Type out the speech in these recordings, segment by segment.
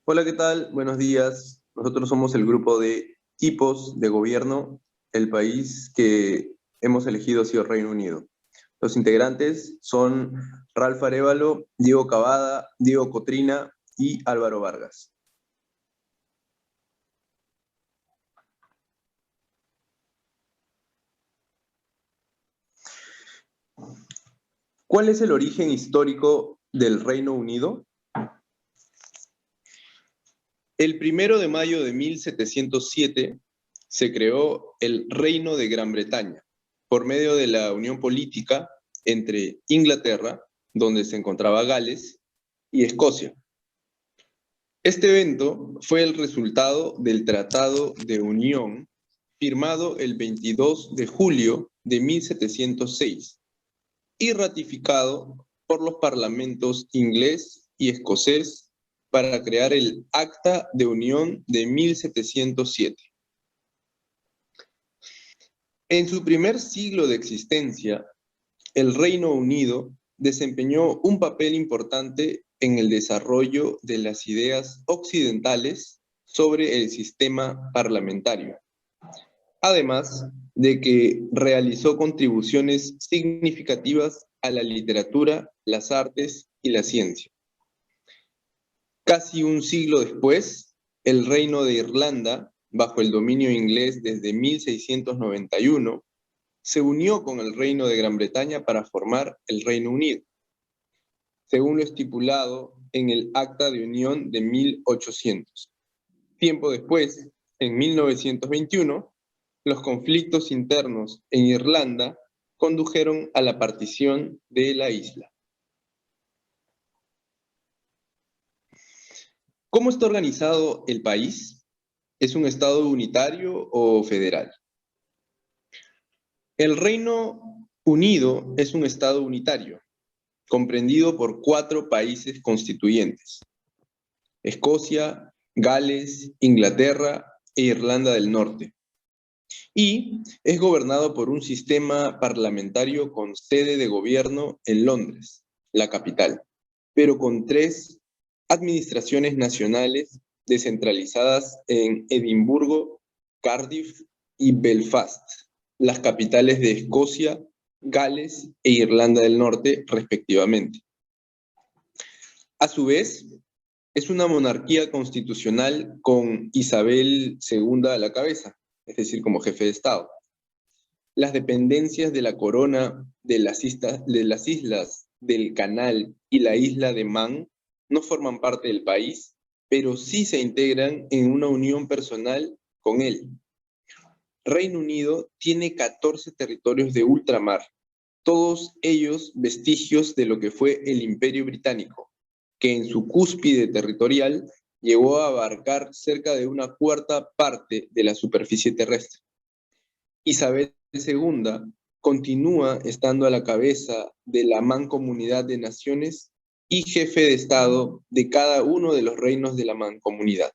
Hola, ¿qué tal? Buenos días. Nosotros somos el grupo de tipos de gobierno. El país que hemos elegido ha sido Reino Unido. Los integrantes son Ralph Arévalo, Diego Cavada, Diego Cotrina y Álvaro Vargas. ¿Cuál es el origen histórico del Reino Unido? El 1 de mayo de 1707 se creó el Reino de Gran Bretaña por medio de la unión política entre Inglaterra, donde se encontraba Gales, y Escocia. Este evento fue el resultado del Tratado de Unión firmado el 22 de julio de 1706 y ratificado por los parlamentos inglés y escocés para crear el Acta de Unión de 1707. En su primer siglo de existencia, el Reino Unido desempeñó un papel importante en el desarrollo de las ideas occidentales sobre el sistema parlamentario, además de que realizó contribuciones significativas a la literatura, las artes y la ciencia. Casi un siglo después, el Reino de Irlanda, bajo el dominio inglés desde 1691, se unió con el Reino de Gran Bretaña para formar el Reino Unido, según lo estipulado en el Acta de Unión de 1800. Tiempo después, en 1921, los conflictos internos en Irlanda condujeron a la partición de la isla. ¿Cómo está organizado el país? ¿Es un estado unitario o federal? El Reino Unido es un estado unitario, comprendido por 4 países constituyentes: Escocia, Gales, Inglaterra e Irlanda del Norte. Y es gobernado por un sistema parlamentario con sede de gobierno en Londres, la capital, pero con 3 administraciones nacionales descentralizadas en Edimburgo, Cardiff y Belfast, las capitales de Escocia, Gales e Irlanda del Norte, respectivamente. A su vez, es una monarquía constitucional con Isabel II a la cabeza, es decir, como jefe de Estado. Las dependencias de la corona de las islas del Canal y la isla de Man no forman parte del país, pero sí se integran en una unión personal con él. Reino Unido tiene 14 territorios de ultramar, todos ellos vestigios de lo que fue el Imperio Británico, que en su cúspide territorial llegó a abarcar cerca de 1/4 parte de la superficie terrestre. Isabel II continúa estando a la cabeza de la Mancomunidad de Naciones y jefe de Estado de cada uno de los reinos de la Mancomunidad.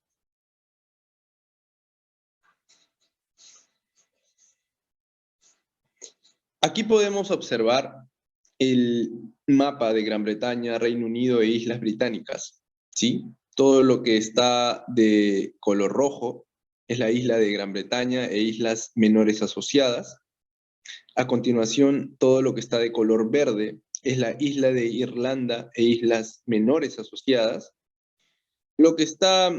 Aquí podemos observar el mapa de Gran Bretaña, Reino Unido e Islas Británicas, ¿sí? Todo lo que está de color rojo es la isla de Gran Bretaña e islas menores asociadas. A continuación, todo lo que está de color verde es la isla de Irlanda e islas menores asociadas. Lo que está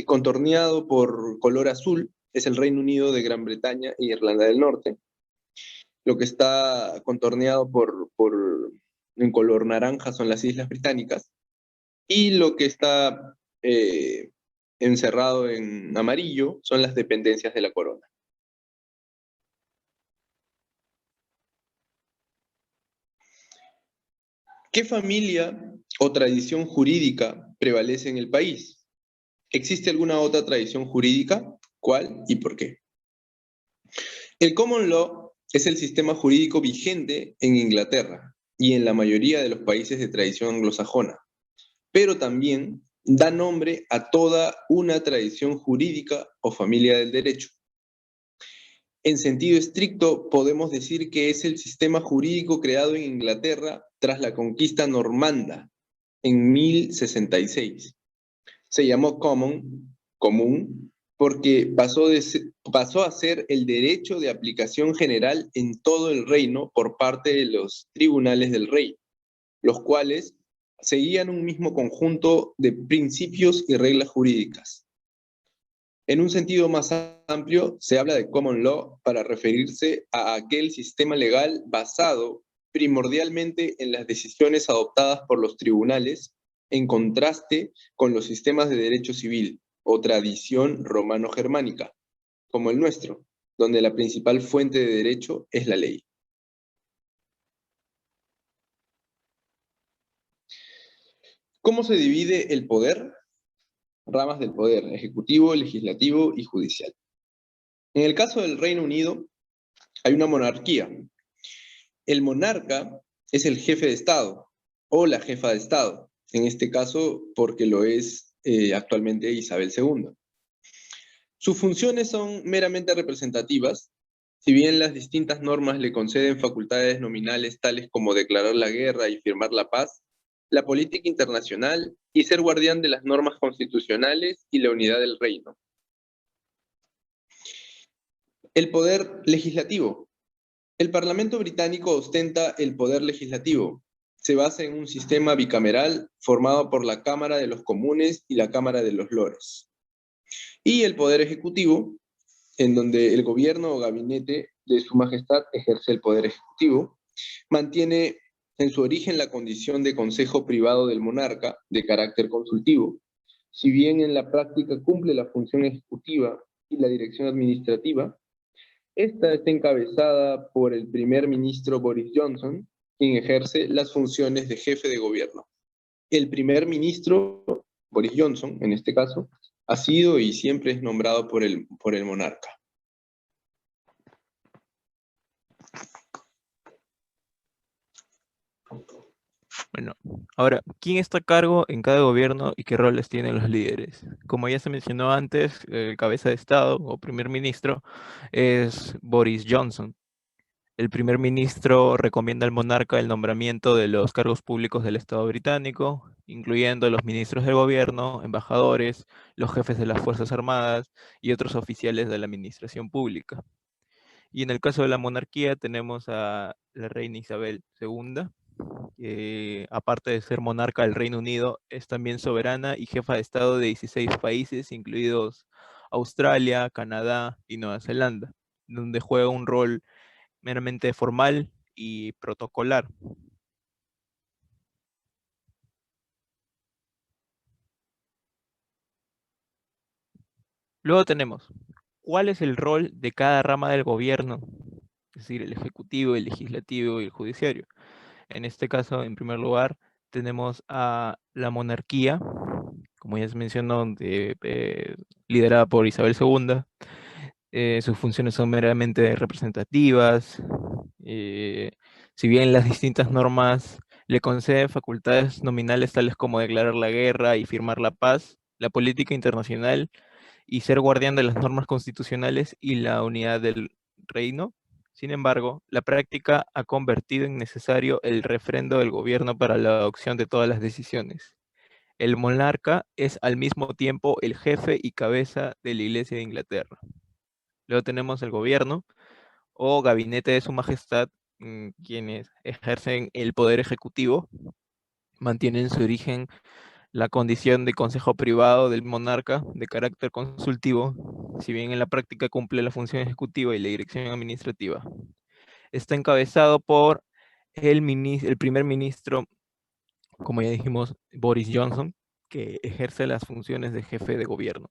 contorneado por color azul es el Reino Unido de Gran Bretaña e Irlanda del Norte. Lo que está contorneado en color naranja son las Islas Británicas. Y lo que está encerrado en amarillo son las dependencias de la corona. ¿Qué familia o tradición jurídica prevalece en el país? ¿Existe alguna otra tradición jurídica? ¿Cuál y por qué? El common law es el sistema jurídico vigente en Inglaterra y en la mayoría de los países de tradición anglosajona, pero también da nombre a toda una tradición jurídica o familia del derecho. En sentido estricto, podemos decir que es el sistema jurídico creado en Inglaterra tras la conquista normanda en 1066. Se llamó común, porque pasó a ser el derecho de aplicación general en todo el reino por parte de los tribunales del rey, los cuales seguían un mismo conjunto de principios y reglas jurídicas. En un sentido más amplio, se habla de common law para referirse a aquel sistema legal basado primordialmente en las decisiones adoptadas por los tribunales, en contraste con los sistemas de derecho civil o tradición romano-germánica, como el nuestro, donde la principal fuente de derecho es la ley. ¿Cómo se divide el poder? Ramas del poder: ejecutivo, legislativo y judicial. En el caso del Reino Unido, hay una monarquía. El monarca es el jefe de Estado o la jefa de Estado, en este caso porque lo es actualmente Isabel II. Sus funciones son meramente representativas, si bien las distintas normas le conceden facultades nominales tales como declarar la guerra y firmar la paz, la política internacional y ser guardián de las normas constitucionales y la unidad del reino. El poder legislativo. El Parlamento británico ostenta el poder legislativo. Se basa en un sistema bicameral formado por la Cámara de los Comunes y la Cámara de los Lores. Y el poder ejecutivo, en donde el gobierno o gabinete de Su Majestad ejerce el poder ejecutivo, mantiene en su origen la condición de consejo privado del monarca, de carácter consultivo, si bien en la práctica cumple la función ejecutiva y la dirección administrativa. Esta está encabezada por el primer ministro Boris Johnson, quien ejerce las funciones de jefe de gobierno. El primer ministro, Boris Johnson, en este caso, ha sido y siempre es nombrado por el monarca. Bueno, ahora, ¿quién está a cargo en cada gobierno y qué roles tienen los líderes? Como ya se mencionó antes, el cabeza de Estado o primer ministro es Boris Johnson. El primer ministro recomienda al monarca el nombramiento de los cargos públicos del Estado británico, incluyendo los ministros del gobierno, embajadores, los jefes de las Fuerzas Armadas y otros oficiales de la administración pública. Y en el caso de la monarquía tenemos a la reina Isabel II, que aparte de ser monarca del Reino Unido, es también soberana y jefa de Estado de 16 países, incluidos Australia, Canadá y Nueva Zelanda, donde juega un rol meramente formal y protocolar. Luego tenemos, ¿cuál es el rol de cada rama del gobierno? Es decir, el ejecutivo, el legislativo y el judiciario. En este caso, en primer lugar, tenemos a la monarquía, como ya se mencionó, liderada por Isabel II. Sus funciones son meramente representativas. eh, si bien las distintas normas le conceden facultades nominales tales como declarar la guerra y firmar la paz, la política internacional y ser guardián de las normas constitucionales y la unidad del reino. Sin embargo, la práctica ha convertido en necesario el refrendo del gobierno para la adopción de todas las decisiones. El monarca es al mismo tiempo el jefe y cabeza de la Iglesia de Inglaterra. Luego tenemos el gobierno o gabinete de su majestad, quienes ejercen el poder ejecutivo, mantienen su origen la condición de consejo privado del monarca de carácter consultivo, si bien en la práctica cumple la función ejecutiva y la dirección administrativa. Está encabezado por el primer ministro, como ya dijimos, Boris Johnson, que ejerce las funciones de jefe de gobierno.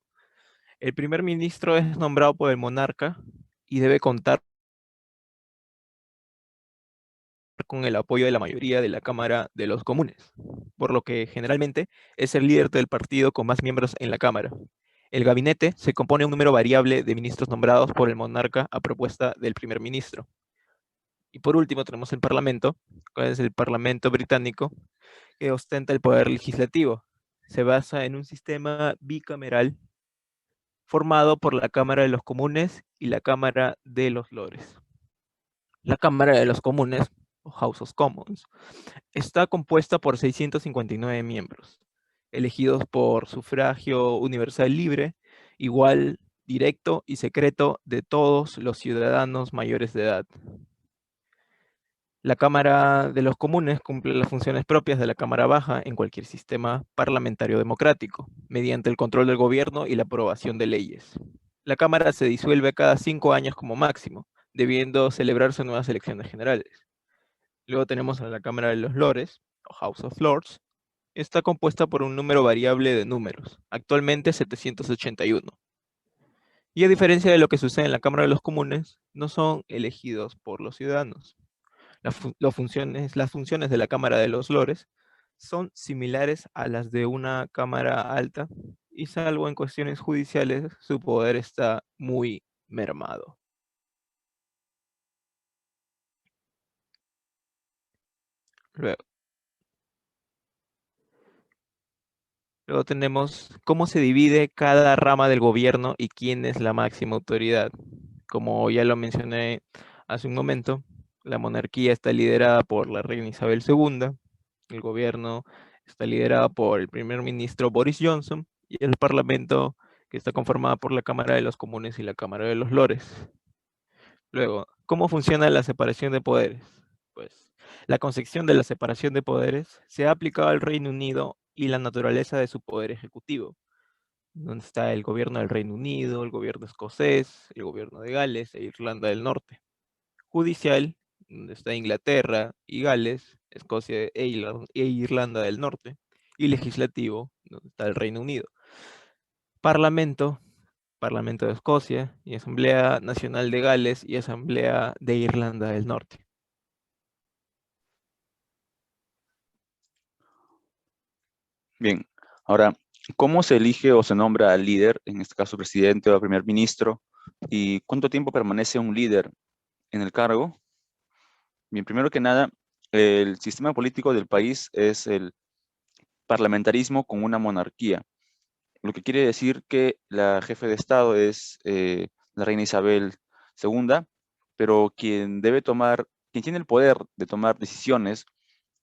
El primer ministro es nombrado por el monarca y debe contar con el apoyo de la mayoría de la Cámara de los Comunes, por lo que generalmente es el líder del partido con más miembros en la Cámara. El gabinete se compone de un número variable de ministros nombrados por el monarca a propuesta del primer ministro. Y por último tenemos el Parlamento, que es el Parlamento británico, que ostenta el poder legislativo. Se basa en un sistema bicameral formado por la Cámara de los Comunes y la Cámara de los Lores. La Cámara de los Comunes, o House of Commons, está compuesta por 659 miembros, elegidos por sufragio universal libre, igual, directo y secreto de todos los ciudadanos mayores de edad. La Cámara de los Comunes cumple las funciones propias de la Cámara Baja en cualquier sistema parlamentario democrático, mediante el control del gobierno y la aprobación de leyes. La Cámara se disuelve cada 5 años como máximo, debiendo celebrarse nuevas elecciones generales. Luego tenemos a la Cámara de los Lores, o House of Lords. Está compuesta por un número variable de números, actualmente 781. Y a diferencia de lo que sucede en la Cámara de los Comunes, no son elegidos por los ciudadanos. Las funciones de la Cámara de los Lores son similares a las de una Cámara alta, y salvo en cuestiones judiciales, su poder está muy mermado. Luego, luego tenemos cómo se divide cada rama del gobierno y quién es la máxima autoridad. Como ya lo mencioné hace un momento, la monarquía está liderada por la reina Isabel II, el gobierno está liderado por el primer ministro Boris Johnson y el parlamento, que está conformado por la Cámara de los Comunes y la Cámara de los Lores. Luego, ¿cómo funciona la separación de poderes? Pues la concepción de la separación de poderes se ha aplicado al Reino Unido y la naturaleza de su poder ejecutivo, donde está el gobierno del Reino Unido, el gobierno escocés, el gobierno de Gales e Irlanda del Norte. Judicial, donde está Inglaterra y Gales, Escocia e Irlanda del Norte. Y legislativo, donde está el Reino Unido. Parlamento, Parlamento de Escocia y Asamblea Nacional de Gales y Asamblea de Irlanda del Norte. Bien, ahora, ¿cómo se elige o se nombra al líder, en este caso presidente o primer ministro? ¿Y cuánto tiempo permanece un líder en el cargo? Bien, primero que nada, el sistema político del país es el parlamentarismo con una monarquía, lo que quiere decir que la jefe de Estado es la reina Isabel II, pero quien tiene el poder de tomar decisiones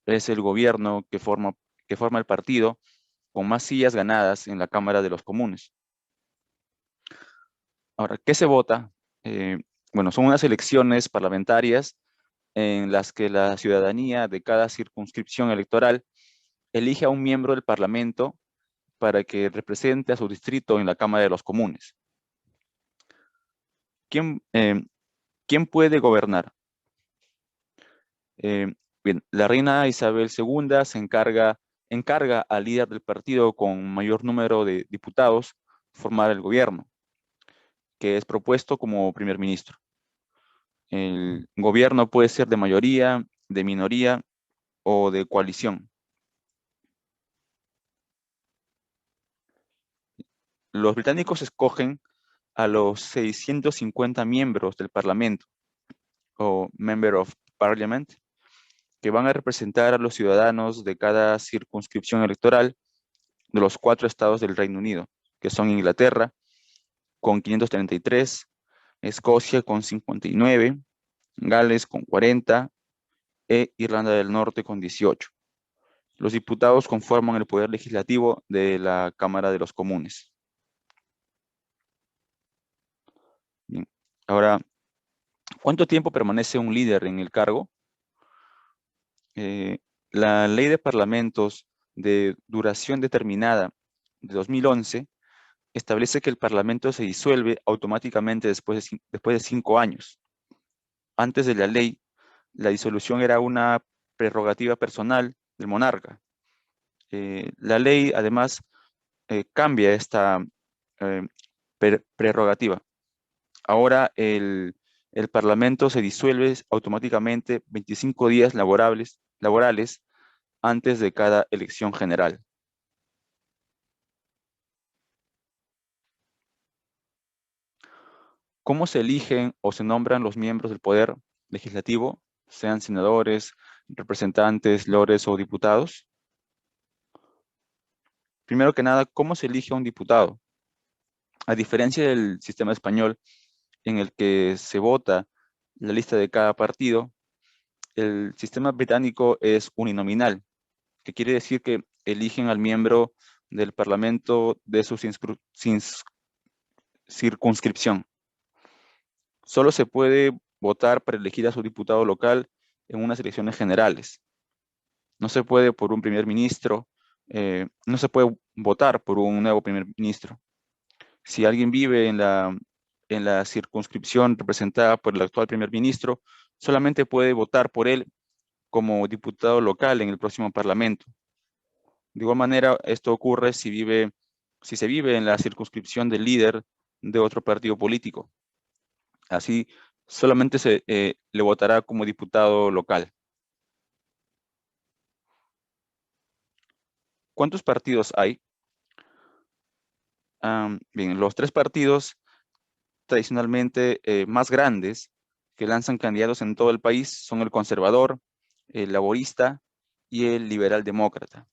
es el gobierno que forma el partido con más sillas ganadas en la Cámara de los Comunes. Ahora, ¿qué se vota? Bueno, son unas elecciones parlamentarias en las que la ciudadanía de cada circunscripción electoral elige a un miembro del Parlamento para que represente a su distrito en la Cámara de los Comunes. ¿Quién puede gobernar? Bien, la reina Isabel II encarga al líder del partido con mayor número de diputados formar el gobierno, que es propuesto como primer ministro. El gobierno puede ser de mayoría, de minoría o de coalición. Los británicos escogen a los 650 miembros del Parlamento, o Member of Parliament, que van a representar a los ciudadanos de cada circunscripción electoral de los 4 estados del Reino Unido, que son Inglaterra con 533, Escocia con 59, Gales con 40 e Irlanda del Norte con 18. Los diputados conforman el poder legislativo de la Cámara de los Comunes. Bien. Ahora, ¿cuánto tiempo permanece un líder en el cargo? La Ley de Parlamentos de Duración Determinada de 2011 establece que el Parlamento se disuelve automáticamente después de 5 años. Antes de la ley, la disolución era una prerrogativa personal del monarca. La ley, además, cambia esta prerrogativa. Ahora el Parlamento se disuelve automáticamente 25 días laborales antes de cada elección general. ¿Cómo se eligen o se nombran los miembros del Poder Legislativo, sean senadores, representantes, lores o diputados? Primero que nada, ¿cómo se elige a un diputado? A diferencia del sistema español, en el que se vota la lista de cada partido, el sistema británico es uninominal, que quiere decir que eligen al miembro del Parlamento de su circunscripción. Solo se puede votar para elegir a su diputado local en unas elecciones generales. No se puede por un primer ministro, no se puede votar por un nuevo primer ministro. Si alguien vive en la circunscripción representada por el actual primer ministro, solamente puede votar por él como diputado local en el próximo parlamento. De igual manera, esto ocurre si se vive en la circunscripción del líder de otro partido político. Así, solamente le votará como diputado local. ¿Cuántos partidos hay? Bien, los 3 partidos tradicionalmente más grandes que lanzan candidatos en todo el país son el conservador, el laborista y el liberal demócrata.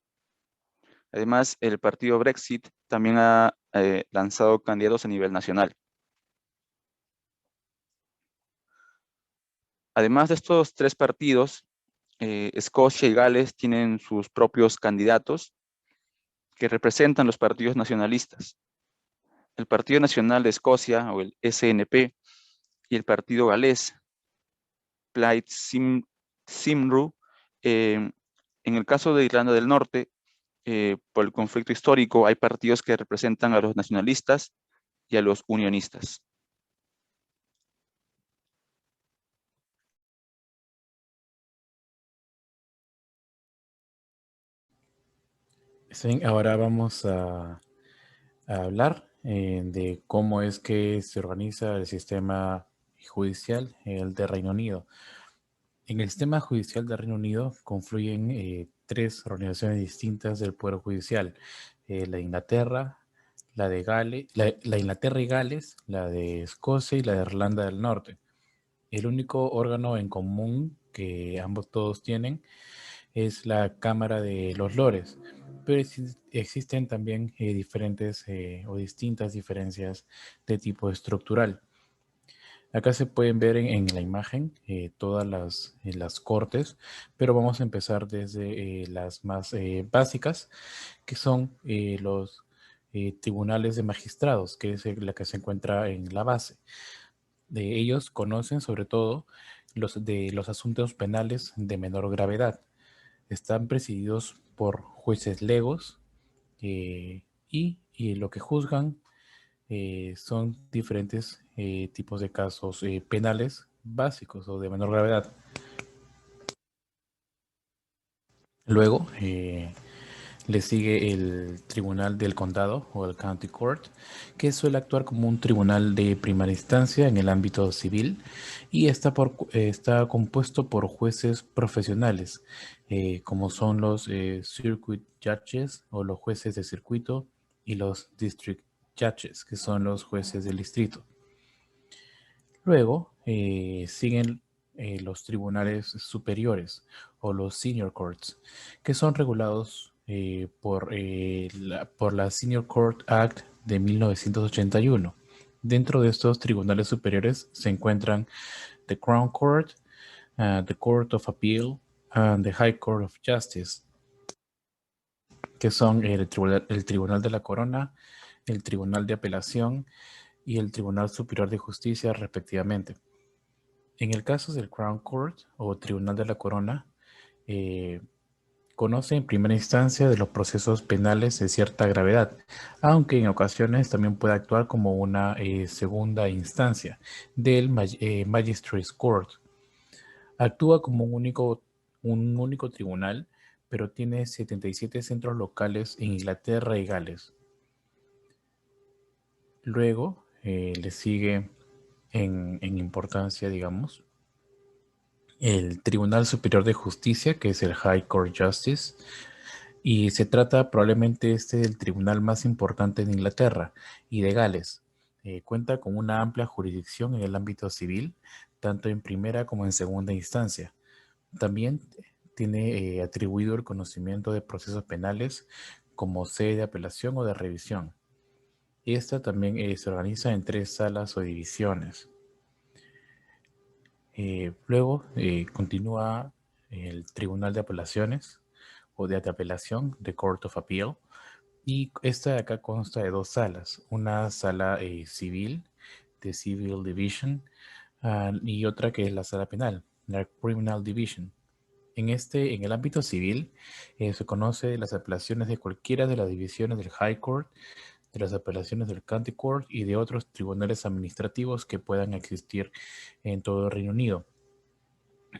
Además, el partido Brexit también ha lanzado candidatos a nivel nacional. Además de estos 3 partidos, Escocia y Gales tienen sus propios candidatos que representan los partidos nacionalistas. El Partido Nacional de Escocia, o el SNP, y el Partido Galés, Plaid Cymru. En el caso de Irlanda del Norte, por el conflicto histórico, hay partidos que representan a los nacionalistas y a los unionistas. Sí, ahora vamos a hablar de cómo es que se organiza el sistema judicial, el de Reino Unido. En el sistema judicial de Reino Unido confluyen 3 organizaciones distintas del Poder Judicial. La de Inglaterra, la de Gales, la Inglaterra y Gales, la de Escocia y la de Irlanda del Norte. El único órgano en común que ambos todos tienen es la Cámara de los Lores, pero existen también diferentes o distintas diferencias de tipo estructural. Acá se pueden ver en la imagen todas las cortes, pero vamos a empezar desde las más básicas, que son los tribunales de magistrados, que es la que se encuentra en la base. De ellos conocen sobre todo los asuntos penales de menor gravedad. Están presididos por jueces legos y lo que juzgan son diferentes tipos de casos penales básicos o de menor gravedad. Luego le sigue el Tribunal del Condado o el County Court, que suele actuar como un tribunal de primera instancia en el ámbito civil y está compuesto por jueces profesionales, como son los Circuit Judges o los jueces de circuito y los District Judges, que son los jueces del distrito. Luego siguen los tribunales superiores o los Senior Courts, que son regulados por la Senior Court Act de 1981. Dentro de estos tribunales superiores se encuentran the Crown Court, the Court of Appeal, and the High Court of Justice, que son el Tribunal de la Corona, el Tribunal de Apelación y el Tribunal Superior de Justicia, respectivamente. En el caso del Crown Court o Tribunal de la Corona, conoce en primera instancia de los procesos penales de cierta gravedad, aunque en ocasiones también puede actuar como una segunda instancia del Magistrates Court. Actúa como un único tribunal, pero tiene 77 centros locales en Inglaterra y Gales. Luego le sigue en importancia, digamos, el Tribunal Superior de Justicia, que es el High Court Justice, y se trata probablemente del tribunal más importante de Inglaterra y de Gales. Cuenta con una amplia jurisdicción en el ámbito civil, tanto en primera como en segunda instancia. También tiene atribuido el conocimiento de procesos penales como sede de apelación o de revisión. Esta también se organiza en 3 salas o divisiones. Luego continúa el Tribunal de Apelaciones o de Apelación, the Court of Appeal, Y esta de acá consta de dos salas. Una sala civil, de Civil Division, y otra que es la sala penal, la Criminal Division. En el ámbito civil, se conoce las apelaciones de cualquiera de las divisiones del High Court, de las apelaciones del County Court y de otros tribunales administrativos que puedan existir en todo el Reino Unido.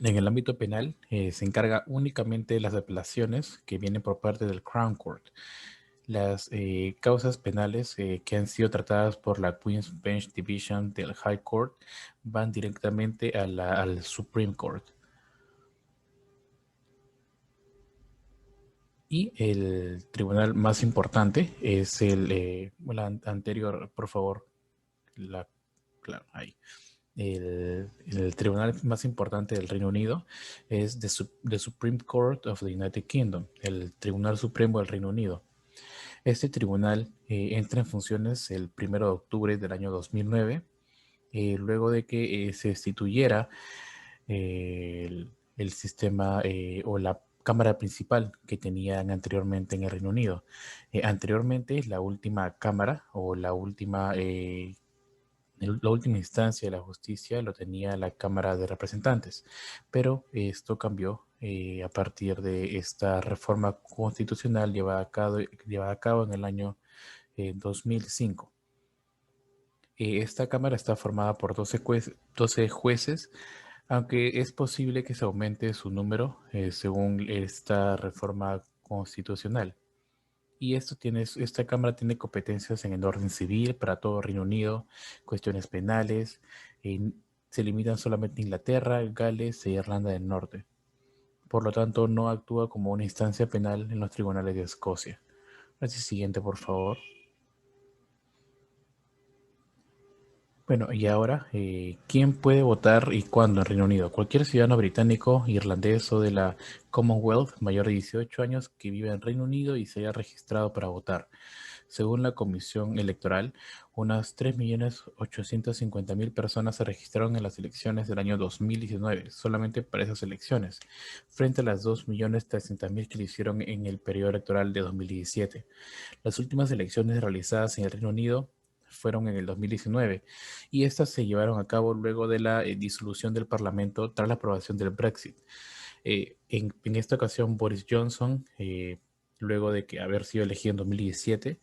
En el ámbito penal, se encarga únicamente de las apelaciones que vienen por parte del Crown Court. Las causas penales que han sido tratadas por la Queen's Bench Division del High Court van directamente al Supreme Court. Y el tribunal más importante es la anterior, por favor. Claro, ahí. El tribunal más importante del Reino Unido es the Supreme Court of the United Kingdom, el Tribunal Supremo del Reino Unido. Este tribunal entra en funciones el 1 de octubre del año 2009, luego de que se instituyera el sistema o la cámara principal que tenían anteriormente en el Reino Unido. Anteriormente, la última cámara o la última instancia de la justicia lo tenía la Cámara de Representantes, pero esto cambió a partir de esta reforma constitucional llevada a cabo en el año 2005. Esta Cámara está formada por 12 jueces, aunque es posible que se aumente su número según esta reforma constitucional. Y esta Cámara tiene competencias en el orden civil para todo Reino Unido, cuestiones penales, se limitan solamente a Inglaterra, Gales e Irlanda del Norte. Por lo tanto, no actúa como una instancia penal en los tribunales de Escocia. Así, siguiente, por favor. Bueno, y ahora, ¿quién puede votar y cuándo en Reino Unido? Cualquier ciudadano británico, irlandés o de la Commonwealth mayor de 18 años que vive en Reino Unido y se haya registrado para votar. Según la Comisión Electoral, unas 3.850.000 personas se registraron en las elecciones del año 2019, solamente para esas elecciones, frente a las 2.300.000 que lo hicieron en el periodo electoral de 2017. Las últimas elecciones realizadas en el Reino Unido fueron en el 2019 y estas se llevaron a cabo luego de la disolución del Parlamento tras la aprobación del Brexit. En esta ocasión, Boris Johnson, luego de haber sido elegido en 2017,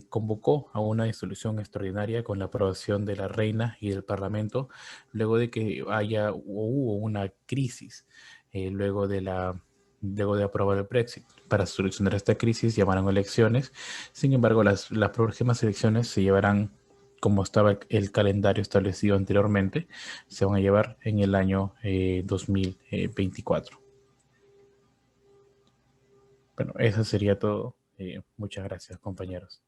convocó a una disolución extraordinaria con la aprobación de la reina y del Parlamento, luego de que hubo una crisis luego de aprobar el Brexit. Para solucionar esta crisis llamaron elecciones. Sin embargo, las próximas elecciones se llevarán, como estaba el calendario establecido anteriormente, se van a llevar en el año 2024. Bueno, eso sería todo. Muchas gracias, compañeros.